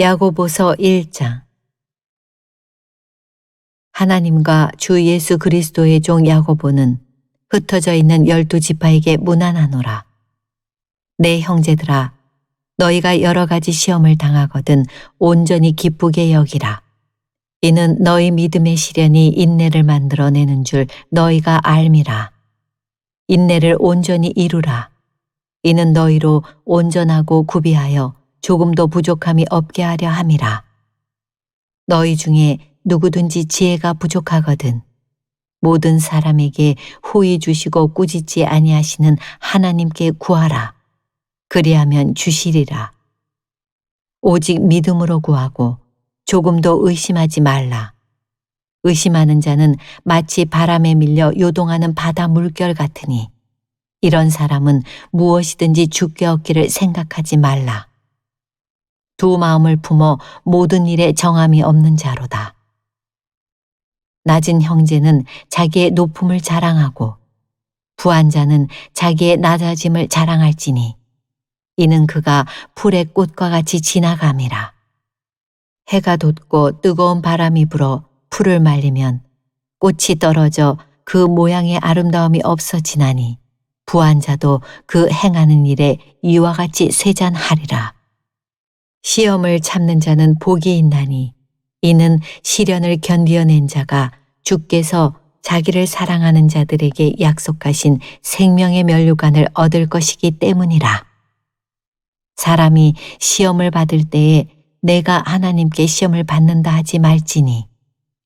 야고보서 1장. 하나님과 주 예수 그리스도의 종 야고보는 흩어져 있는 12지파에게 문안하노라. 내 형제들아, 너희가 여러 가지 시험을 당하거든 온전히 기쁘게 여기라. 이는 너희 믿음의 시련이 인내를 만들어내는 줄 너희가 알미라. 인내를 온전히 이루라. 이는 너희로 온전하고 구비하여 조금도 부족함이 없게 하려 함이라. 너희 중에 누구든지 지혜가 부족하거든 모든 사람에게 후히 주시고 꾸짖지 아니하시는 하나님께 구하라. 그리하면 주시리라. 오직 믿음으로 구하고 조금도 의심하지 말라. 의심하는 자는 마치 바람에 밀려 요동하는 바다 물결 같으니 이런 사람은 무엇이든지 주께 얻기를 생각하지 말라. 두 마음을 품어 모든 일에 정함이 없는 자로다. 낮은 형제는 자기의 높음을 자랑하고 부한 자는 자기의 낮아짐을 자랑할지니 이는 그가 풀의 꽃과 같이 지나감이라. 해가 돋고 뜨거운 바람이 불어 풀을 말리면 꽃이 떨어져 그 모양의 아름다움이 없어지나니 부한 자도 그 행하는 일에 이와 같이 쇠잔하리라. 시험을 참는 자는 복이 있나니 이는 시련을 견디어낸 자가 주께서 자기를 사랑하는 자들에게 약속하신 생명의 면류관을 얻을 것이기 때문이라. 사람이 시험을 받을 때에 내가 하나님께 시험을 받는다 하지 말지니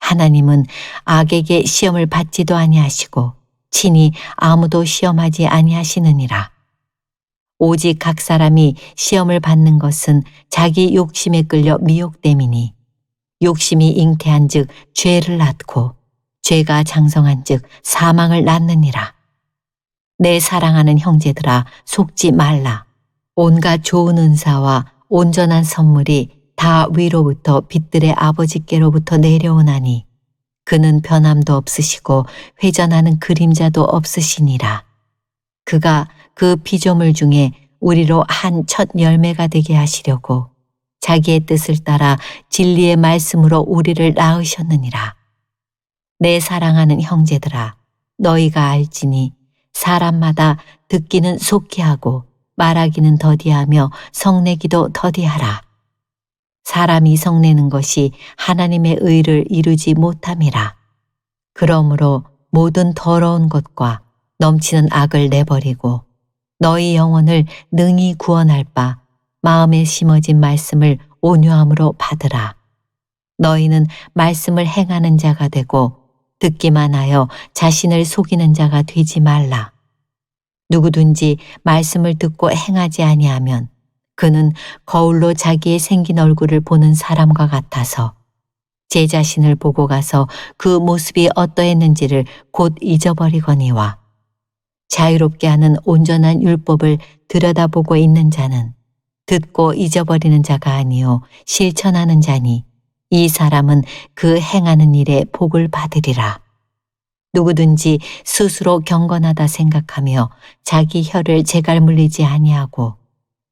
하나님은 악에게 시험을 받지도 아니하시고 친히 아무도 시험하지 아니하시느니라. 오직 각 사람이 시험을 받는 것은 자기 욕심에 끌려 미혹됨이니 욕심이 잉태한 즉 죄를 낳고 죄가 장성한 즉 사망을 낳느니라. 내 사랑하는 형제들아, 속지 말라. 온갖 좋은 은사와 온전한 선물이 다 위로부터 빛들의 아버지께로부터 내려오나니 그는 변함도 없으시고 회전하는 그림자도 없으시니라. 그가 그 피조물 중에 우리로 한 첫 열매가 되게 하시려고 자기의 뜻을 따라 진리의 말씀으로 우리를 낳으셨느니라. 내 사랑하는 형제들아, 너희가 알지니 사람마다 듣기는 속히 하고 말하기는 더디하며 성내기도 더디하라. 사람이 성내는 것이 하나님의 의를 이루지 못함이라. 그러므로 모든 더러운 것과 넘치는 악을 내버리고 너희 영혼을 능히 구원할 바 마음에 심어진 말씀을 온유함으로 받으라. 너희는 말씀을 행하는 자가 되고 듣기만 하여 자신을 속이는 자가 되지 말라. 누구든지 말씀을 듣고 행하지 아니하면 그는 거울로 자기의 생긴 얼굴을 보는 사람과 같아서 제 자신을 보고 가서 그 모습이 어떠했는지를 곧 잊어버리거니와 자유롭게 하는 온전한 율법을 들여다보고 있는 자는 듣고 잊어버리는 자가 아니요 실천하는 자니 이 사람은 그 행하는 일에 복을 받으리라. 누구든지 스스로 경건하다 생각하며 자기 혀를 제갈 물리지 아니하고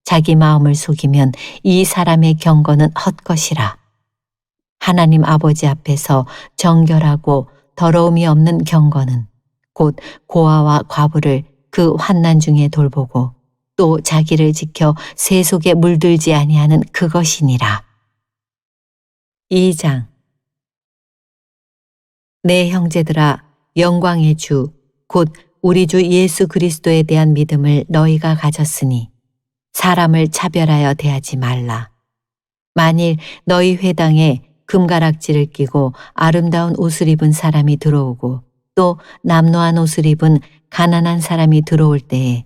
자기 마음을 속이면 이 사람의 경건은 헛것이라. 하나님 아버지 앞에서 정결하고 더러움이 없는 경건은 곧 고아와 과부를 그 환난 중에 돌보고 또 자기를 지켜 세속에 물들지 아니하는 그것이니라. 2장. 내 형제들아, 영광의 주 곧 우리 주 예수 그리스도에 대한 믿음을 너희가 가졌으니 사람을 차별하여 대하지 말라. 만일 너희 회당에 금가락지를 끼고 아름다운 옷을 입은 사람이 들어오고 또 남노한 옷을 입은 가난한 사람이 들어올 때에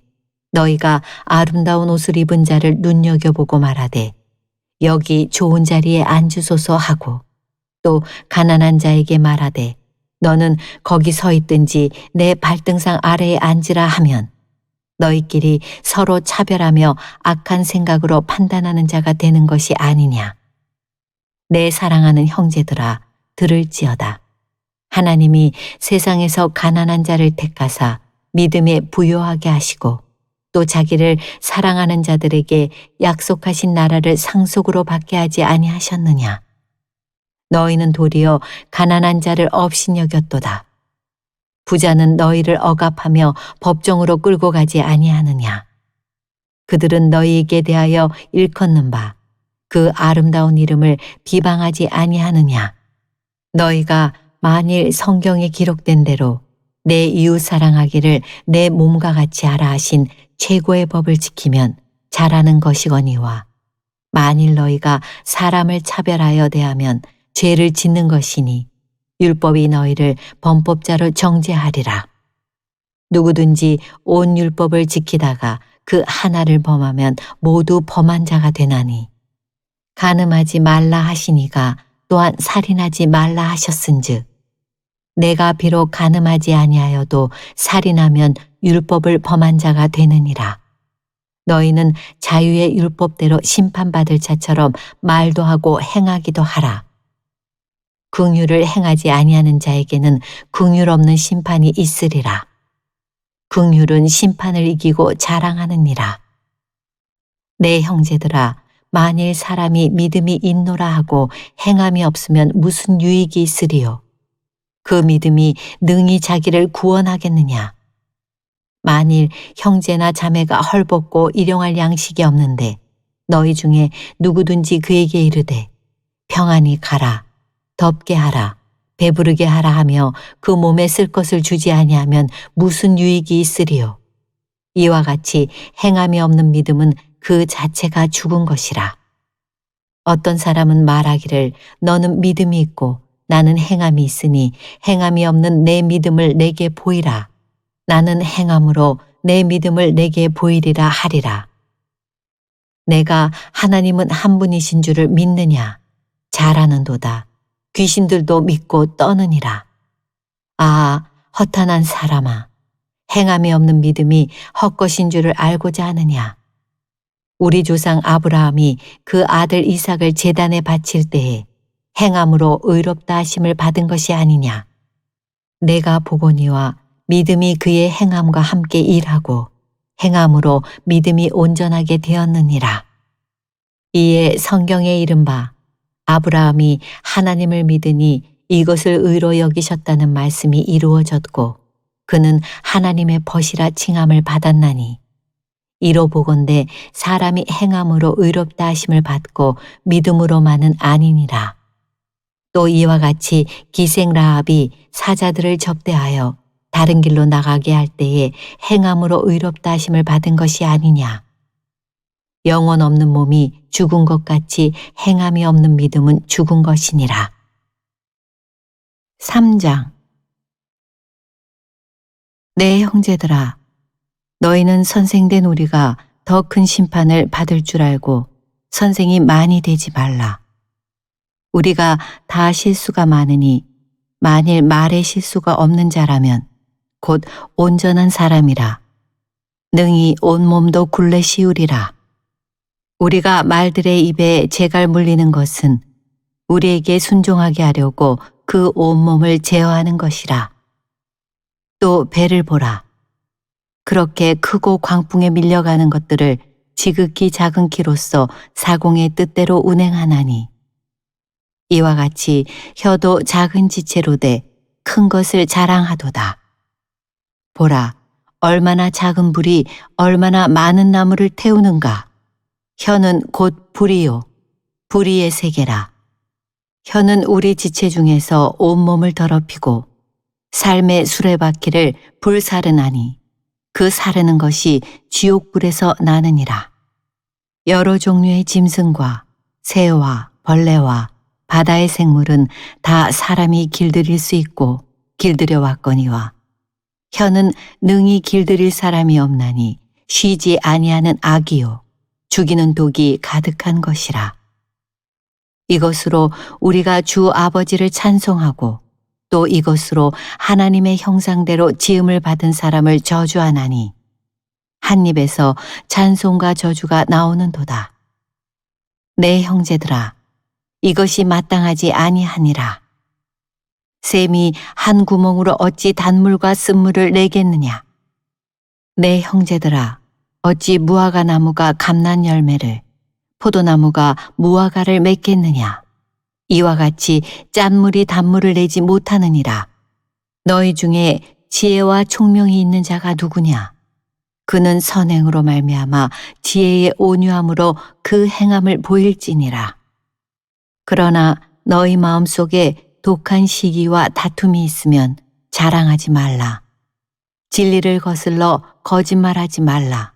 너희가 아름다운 옷을 입은 자를 눈여겨보고 말하되 여기 좋은 자리에 앉으소서 하고 또 가난한 자에게 말하되 너는 거기 서 있든지 내 발등상 아래에 앉으라 하면 너희끼리 서로 차별하며 악한 생각으로 판단하는 자가 되는 것이 아니냐. 내 사랑하는 형제들아, 들을지어다. 하나님이 세상에서 가난한 자를 택하사 믿음에 부요하게 하시고 또 자기를 사랑하는 자들에게 약속하신 나라를 상속으로 받게 하지 아니하셨느냐. 너희는 도리어 가난한 자를 업신여겼도다. 부자는 너희를 억압하며 법정으로 끌고 가지 아니하느냐. 그들은 너희에게 대하여 일컫는 바 그 아름다운 이름을 비방하지 아니하느냐. 너희가 만일 성경에 기록된 대로 내 이웃 사랑하기를 내 몸과 같이 하라 하신 최고의 법을 지키면 잘하는 것이거니와 만일 너희가 사람을 차별하여 대하면 죄를 짓는 것이니 율법이 너희를 범법자로 정죄하리라. 누구든지 온 율법을 지키다가 그 하나를 범하면 모두 범한 자가 되나니 간음하지 말라 하시니가 또한 살인하지 말라 하셨은즉 내가 비록 간음하지 아니하여도 살인하면 율법을 범한 자가 되느니라. 너희는 자유의 율법대로 심판받을 자처럼 말도 하고 행하기도 하라. 긍휼을 행하지 아니하는 자에게는 긍휼 없는 심판이 있으리라. 긍휼은 심판을 이기고 자랑하느니라. 내 형제들아, 만일 사람이 믿음이 있노라 하고 행함이 없으면 무슨 유익이 있으리요? 그 믿음이 능히 자기를 구원하겠느냐? 만일 형제나 자매가 헐벗고 일용할 양식이 없는데 너희 중에 누구든지 그에게 이르되 평안히 가라, 덥게 하라, 배부르게 하라 하며 그 몸에 쓸 것을 주지 아니하면 무슨 유익이 있으리요? 이와 같이 행함이 없는 믿음은 그 자체가 죽은 것이라. 어떤 사람은 말하기를 너는 믿음이 있고 나는 행함이 있으니 행함이 없는 내 믿음을 내게 보이라. 나는 행함으로 내 믿음을 내게 보이리라 하리라. 내가 하나님은 한 분이신 줄을 믿느냐? 잘하는도다. 귀신들도 믿고 떠느니라. 아, 허탄한 사람아, 행함이 없는 믿음이 헛것인 줄을 알고자 하느냐? 우리 조상 아브라함이 그 아들 이삭을 제단에 바칠 때에 행함으로 의롭다 하심을 받은 것이 아니냐? 내가 보거니와 믿음이 그의 행함과 함께 일하고 행함으로 믿음이 온전하게 되었느니라. 이에 성경에 이른바 아브라함이 하나님을 믿으니 이것을 의로 여기셨다는 말씀이 이루어졌고 그는 하나님의 벗이라 칭함을 받았나니 이로 보건대 사람이 행함으로 의롭다 하심을 받고 믿음으로만은 아니니라. 또 이와 같이 기생 라합이 사자들을 접대하여 다른 길로 나가게 할 때에 행함으로 의롭다 하심을 받은 것이 아니냐. 영혼 없는 몸이 죽은 것 같이 행함이 없는 믿음은 죽은 것이니라. 3장. 내 형제들아, 너희는 선생된 우리가 더 큰 심판을 받을 줄 알고 선생이 많이 되지 말라. 우리가 다 실수가 많으니 만일 말에 실수가 없는 자라면 곧 온전한 사람이라. 능히 온몸도 굴레 씌우리라. 우리가 말들의 입에 재갈 물리는 것은 우리에게 순종하게 하려고 그 온몸을 제어하는 것이라. 또 배를 보라. 그렇게 크고 광풍에 밀려가는 것들을 지극히 작은 키로서 사공의 뜻대로 운행하나니 이와 같이 혀도 작은 지체로 돼 큰 것을 자랑하도다. 보라, 얼마나 작은 불이 얼마나 많은 나무를 태우는가. 혀는 곧 불이요, 불의의 세계라. 혀는 우리 지체 중에서 온몸을 더럽히고 삶의 수레바퀴를 불사르나니 그 사르는 것이 지옥불에서 나느니라. 여러 종류의 짐승과 새와 벌레와 바다의 생물은 다 사람이 길들일 수 있고 길들여 왔거니와 혀는 능히 길들일 사람이 없나니 쉬지 아니하는 악이요 죽이는 독이 가득한 것이라. 이것으로 우리가 주 아버지를 찬송하고 또 이것으로 하나님의 형상대로 지음을 받은 사람을 저주하나니 한 입에서 찬송과 저주가 나오는도다. 내 형제들아, 이것이 마땅하지 아니하니라. 샘이 한 구멍으로 어찌 단물과 쓴물을 내겠느냐. 내 형제들아, 어찌 무화과 나무가 감난 열매를, 포도나무가 무화과를 맺겠느냐. 이와 같이 짠물이 단물을 내지 못하느니라. 너희 중에 지혜와 총명이 있는 자가 누구냐? 그는 선행으로 말미암아 지혜의 온유함으로 그 행함을 보일지니라. 그러나 너희 마음속에 독한 시기와 다툼이 있으면 자랑하지 말라. 진리를 거슬러 거짓말하지 말라.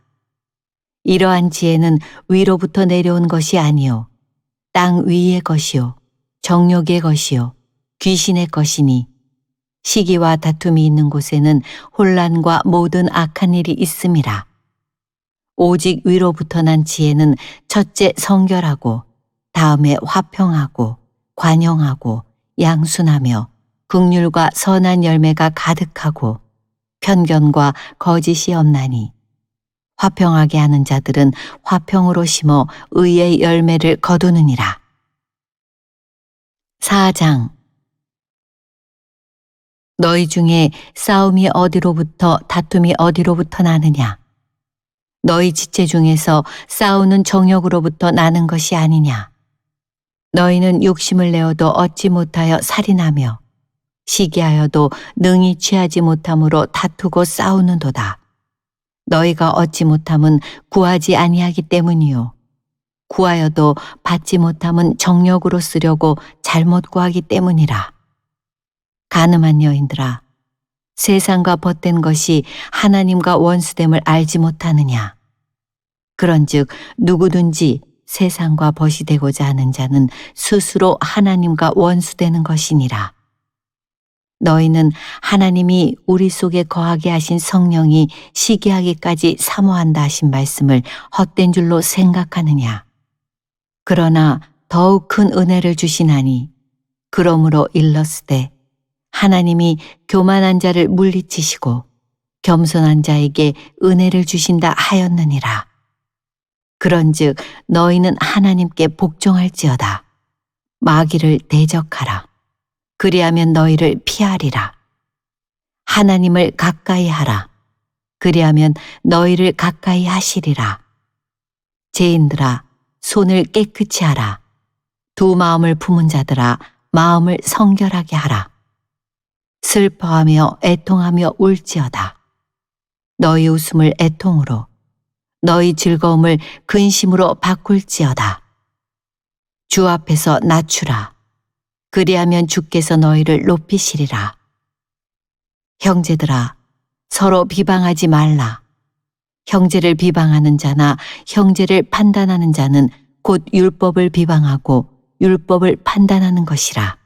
이러한 지혜는 위로부터 내려온 것이 아니요 땅 위의 것이요 정욕의 것이요 귀신의 것이니 시기와 다툼이 있는 곳에는 혼란과 모든 악한 일이 있음이라. 오직 위로부터 난 지혜는 첫째 성결하고 다음에 화평하고 관용하고 양순하며 긍휼과 선한 열매가 가득하고 편견과 거짓이 없나니 화평하게 하는 자들은 화평으로 심어 의의 열매를 거두느니라. 4장. 너희 중에 싸움이 어디로부터 다툼이 어디로부터 나느냐? 너희 지체 중에서 싸우는 정욕으로부터 나는 것이 아니냐? 너희는 욕심을 내어도 얻지 못하여 살인하며 시기하여도 능히 취하지 못함으로 다투고 싸우는도다. 너희가 얻지 못함은 구하지 아니하기 때문이요 구하여도 받지 못함은 정욕으로 쓰려고 잘못 구하기 때문이라. 가늠한 여인들아, 세상과 벗된 것이 하나님과 원수됨을 알지 못하느냐? 그런즉 누구든지 세상과 벗이 되고자 하는 자는 스스로 하나님과 원수되는 것이니라. 너희는 하나님이 우리 속에 거하게 하신 성령이 시기하기까지 사모한다 하신 말씀을 헛된 줄로 생각하느냐? 그러나 더욱 큰 은혜를 주시나니 그러므로 일렀으되 하나님이 교만한 자를 물리치시고 겸손한 자에게 은혜를 주신다 하였느니라. 그런즉 너희는 하나님께 복종할지어다. 마귀를 대적하라. 그리하면 너희를 피하리라. 하나님을 가까이 하라. 그리하면 너희를 가까이 하시리라. 죄인들아, 손을 깨끗이 하라. 두 마음을 품은 자들아, 마음을 성결하게 하라. 슬퍼하며 애통하며 울지어다. 너희 웃음을 애통으로, 너희 즐거움을 근심으로 바꿀지어다. 주 앞에서 낮추라. 그리하면 주께서 너희를 높이시리라. 형제들아, 서로 비방하지 말라. 형제를 비방하는 자나 형제를 판단하는 자는 곧 율법을 비방하고 율법을 판단하는 것이라.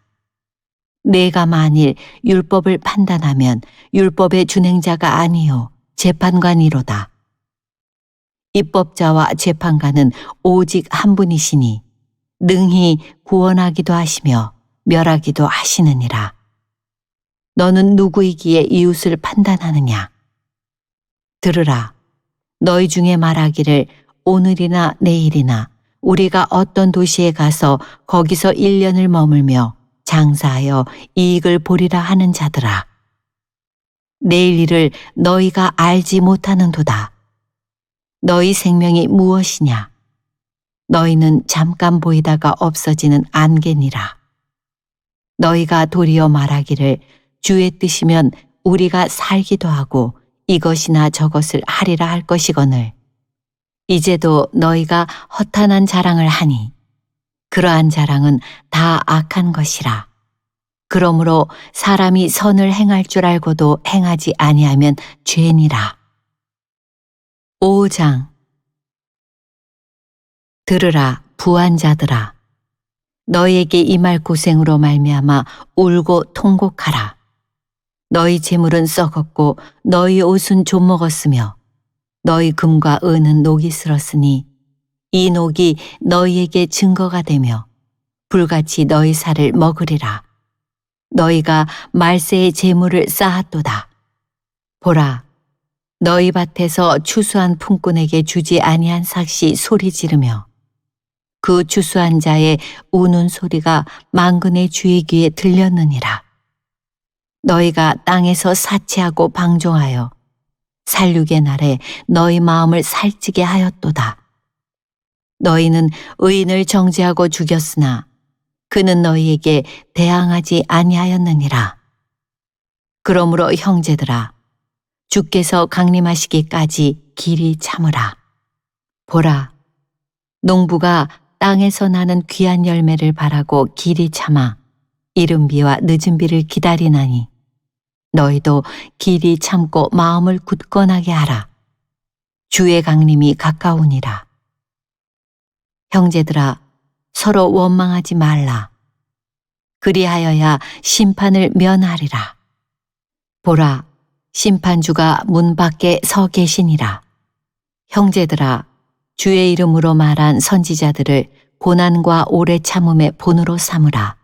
내가 만일 율법을 판단하면 율법의 준행자가 아니요 재판관이로다. 입법자와 재판관은 오직 한 분이시니 능히 구원하기도 하시며 멸하기도 하시느니라. 너는 누구이기에 이웃을 판단하느냐? 들으라. 너희 중에 말하기를 오늘이나 내일이나 우리가 어떤 도시에 가서 거기서 1년을 머물며 장사하여 이익을 보리라 하는 자들아. 내일 일을 너희가 알지 못하는도다. 너희 생명이 무엇이냐? 너희는 잠깐 보이다가 없어지는 안개니라. 너희가 도리어 말하기를 주의 뜻이면 우리가 살기도 하고 이것이나 저것을 하리라 할 것이거늘 이제도 너희가 허탄한 자랑을 하니 그러한 자랑은 다 악한 것이라. 그러므로 사람이 선을 행할 줄 알고도 행하지 아니하면 죄니라. 5장. 들으라 부한 자들아. 너희에게 임할 고생으로 말미암아 울고 통곡하라. 너희 재물은 썩었고 너희 옷은 좀먹었으며 너희 금과 은은 녹이 슬었으니 이 녹이 너희에게 증거가 되며 불같이 너희 살을 먹으리라. 너희가 말세의 재물을 쌓았도다. 보라, 너희 밭에서 추수한 품꾼에게 주지 아니한 삭시 소리 지르며 그 추수한 자의 우는 소리가 만근의 주의 귀에 들렸느니라. 너희가 땅에서 사치하고 방종하여 살육의 날에 너희 마음을 살찌게 하였도다. 너희는 의인을 정죄하고 죽였으나 그는 너희에게 대항하지 아니하였느니라. 그러므로 형제들아, 주께서 강림하시기까지 길이 참으라. 보라, 농부가 땅에서 나는 귀한 열매를 바라고 길이 참아 이른 비와 늦은 비를 기다리나니 너희도 길이 참고 마음을 굳건하게 하라. 주의 강림이 가까우니라. 형제들아, 서로 원망하지 말라. 그리하여야 심판을 면하리라. 보라, 심판주가 문 밖에 서 계시니라. 형제들아, 주의 이름으로 말한 선지자들을 고난과 오래 참음의 본으로 삼으라.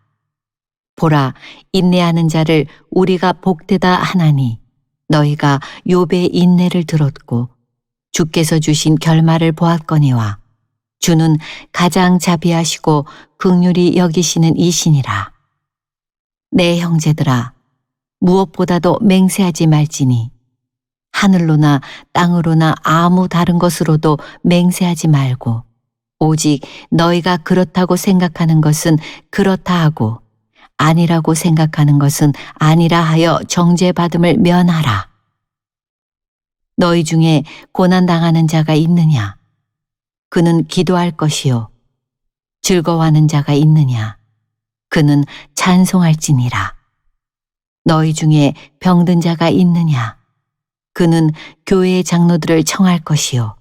보라, 인내하는 자를 우리가 복되다 하나니 너희가 욥의 인내를 들었고 주께서 주신 결말을 보았거니와 주는 가장 자비하시고 긍휼히 여기시는 이시니라. 내 형제들아, 무엇보다도 맹세하지 말지니 하늘로나 땅으로나 아무 다른 것으로도 맹세하지 말고 오직 너희가 그렇다고 생각하는 것은 그렇다 하고 아니라고 생각하는 것은 아니라 하여 정죄받음을 면하라. 너희 중에 고난당하는 자가 있느냐? 그는 기도할 것이요. 즐거워하는 자가 있느냐? 그는 찬송할지니라. 너희 중에 병든 자가 있느냐? 그는 교회의 장로들을 청할 것이요.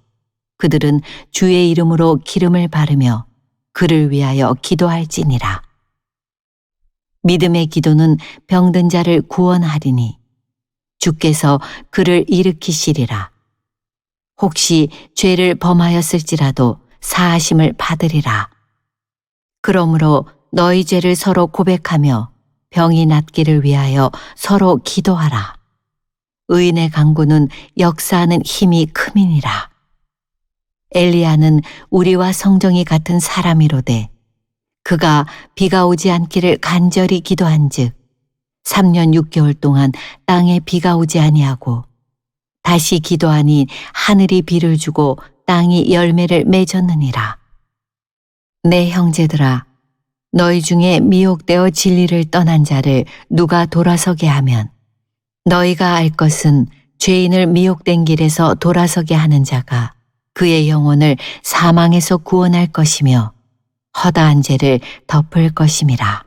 그들은 주의 이름으로 기름을 바르며 그를 위하여 기도할지니라. 믿음의 기도는 병든 자를 구원하리니 주께서 그를 일으키시리라. 혹시 죄를 범하였을지라도 사하심을 받으리라. 그러므로 너희 죄를 서로 고백하며 병이 낫기를 위하여 서로 기도하라. 의인의 간구는 역사하는 힘이 큼이니라. 엘리야는 우리와 성정이 같은 사람이로되 그가 비가 오지 않기를 간절히 기도한즉 3년 6개월 동안 땅에 비가 오지 아니하고 다시 기도하니 하늘이 비를 주고 땅이 열매를 맺었느니라. 내 형제들아, 너희 중에 미혹되어 진리를 떠난 자를 누가 돌아서게 하면 너희가 알 것은 죄인을 미혹된 길에서 돌아서게 하는 자가 그의 영혼을 사망에서 구원할 것이며 허다한 죄를 덮을 것임이라.